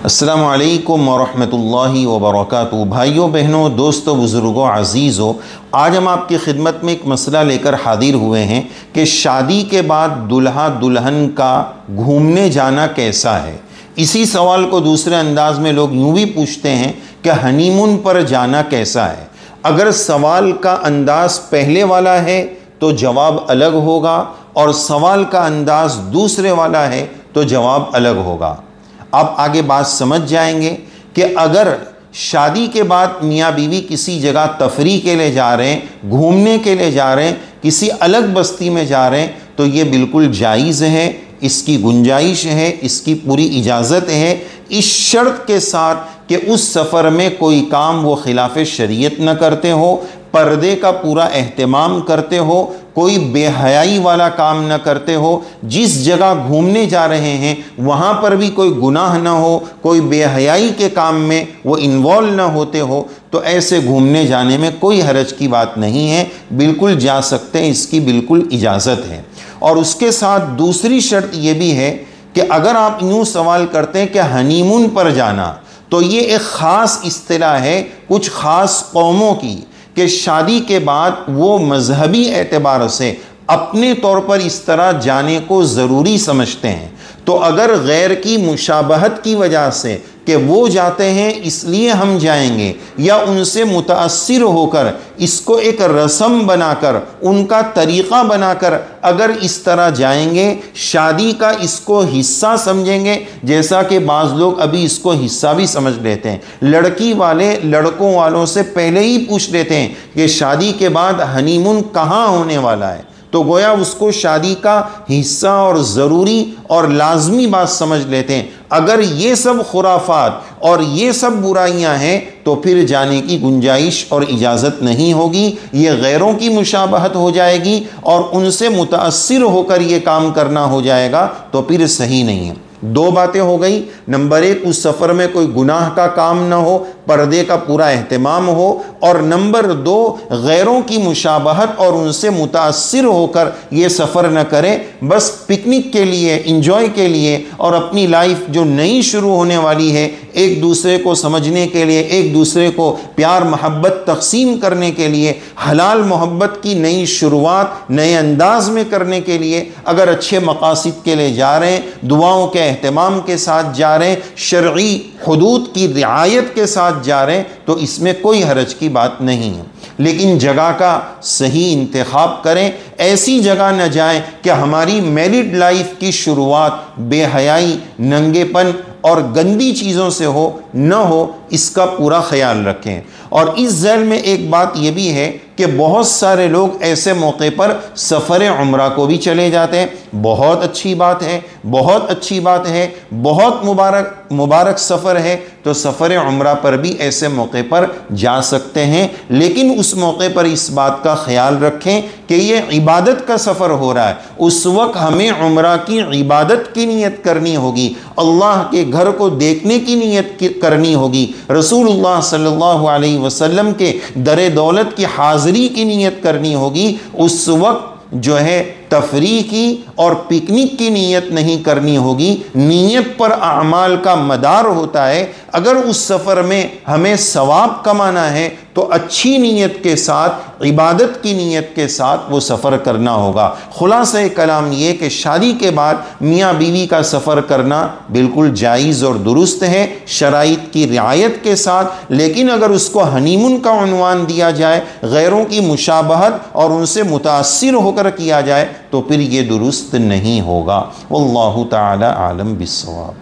अस्सलामु अलैकुम वरहमतुल्लाहि वबरकातुहू। भाइयों बहनों, दोस्तों, बुज़ुर्गों, अज़ीज़ों, आज हम आपकी खिदमत में एक मसला लेकर हाजिर हुए हैं कि शादी के बाद दुल्हा दुल्हन का घूमने जाना कैसा है। इसी सवाल को दूसरे अंदाज में लोग यूँ भी पूछते हैं कि हनीमून पर जाना कैसा है। अगर सवाल का अंदाज़ पहले वाला है तो जवाब अलग होगा, और सवाल का अंदाज़ दूसरे वाला है तो जवाब अलग होगा। आप आगे बात समझ जाएंगे कि अगर शादी के बाद मियाँ बीवी किसी जगह तफरी के लिए जा रहे हैं, घूमने के लिए जा रहे हैं, किसी अलग बस्ती में जा रहे हैं, तो ये बिल्कुल जायज़ है, इसकी गुंजाइश है, इसकी पूरी इजाज़त है, इस शर्त के साथ कि उस सफ़र में कोई काम वो खिलाफ शरीयत न करते हो, पर्दे का पूरा एहतमाम करते हो, कोई बेहयाई वाला काम न करते हो, जिस जगह घूमने जा रहे हैं वहाँ पर भी कोई गुनाह न हो, कोई बेहयाई के काम में वो इन्वॉल्व न होते हो, तो ऐसे घूमने जाने में कोई हरज की बात नहीं है, बिल्कुल जा सकते हैं, इसकी बिल्कुल इजाज़त है। और उसके साथ दूसरी शर्त ये भी है कि अगर आप यूँ सवाल करते हैं कि हनीमून पर जाना, तो ये एक ख़ास इस्तिलाह है कुछ ख़ास कौमों की कि शादी के बाद वो मजहबी एतबार से अपने तौर पर इस तरह जाने को ज़रूरी समझते हैं। तो अगर गैर की मुशाबहत की वजह से कि वो जाते हैं इसलिए हम जाएंगे, या उनसे मुतासिर होकर इसको एक रस्म बनाकर, उनका तरीक़ा बनाकर अगर इस तरह जाएंगे, शादी का इसको हिस्सा समझेंगे, जैसा कि बाज़ लोग अभी इसको हिस्सा भी समझ लेते हैं। लड़की वाले लड़कों वालों से पहले ही पूछ लेते हैं कि शादी के बाद हनीमून कहाँ होने वाला है, तो गोया उसको शादी का हिस्सा और ज़रूरी और लाजमी बात समझ लेते हैं। अगर ये सब खुराफात और ये सब बुराइयां हैं तो फिर जाने की गुंजाइश और इजाज़त नहीं होगी, ये गैरों की मुशाबहत हो जाएगी और उनसे मुतासिर होकर ये काम करना हो जाएगा, तो फिर सही नहीं है। दो बातें हो गई। नंबर एक, उस सफ़र में कोई गुनाह का काम ना हो, पर्दे का पूरा एहतमाम हो, और नंबर दो, गैरों की मुशाबहत और उनसे मुतासिर होकर ये सफ़र न करें। बस पिकनिक के लिए, इंजॉय के लिए, और अपनी लाइफ जो नई शुरू होने वाली है, एक दूसरे को समझने के लिए, एक दूसरे को प्यार मोहब्बत तक़सीम करने के लिए, हलाल मोहब्बत की नई शुरुआत नए अंदाज में करने के लिए अगर अच्छे मकासद के लिए जा रहे हैं, दुआओं के एहतमाम के साथ जा रहे हैं, शरई हुदूद की रिआयत के साथ जा रहे हैं, तो इसमें कोई हरज की बात नहीं है। लेकिन जगह का सही इंतखाब करें। ऐसी जगह न जाएं कि हमारी मैरिड लाइफ की शुरुआत बेहयाई, नंगेपन और गंदी चीज़ों से हो न हो, इसका पूरा ख्याल रखें। और इस ज़ैल में एक बात यह भी है कि बहुत सारे लोग ऐसे मौके पर सफ़र उम्रा को भी चले जाते हैं। बहुत अच्छी बात है, बहुत अच्छी बात है, बहुत मुबारक सफ़र है, तो सफ़र उम्रा पर भी ऐसे मौके पर जा सकते हैं। लेकिन उस मौके पर इस बात का ख्याल रखें कि ये इबादत का सफ़र हो रहा है, उस वक्त हमें उम्रा की इबादत की नीयत करनी होगी, अल्लाह के घर को देखने की नीयत करनी होगी, रसूलुल्लाह सल्लल्लाहु अलैहि वसल्लम के दरे दौलत की हाज़री की नीयत करनी होगी। उस वक्त जो है तफरीह की और पिकनिक की नीयत नहीं करनी होगी। नीयत पर अमाल का मदार होता है। अगर उस सफ़र में हमें सवाब कमाना है तो अच्छी नीयत के साथ, इबादत की नीयत के साथ वो सफ़र करना होगा। खुलासा कलाम ये कि शादी के बाद मियाँ बीवी का सफ़र करना बिल्कुल जायज़ और दुरुस्त है, शराइत की रिआयत के साथ। लेकिन अगर उसको हनीमून का उन्वान दिया जाए, गैरों की मुशाबहत और उनसे मुतासिर होकर किया जाए, तो फिर ये दुरुस्त नहीं होगा। वल्लाहु ताला आलम बिस्सवाब।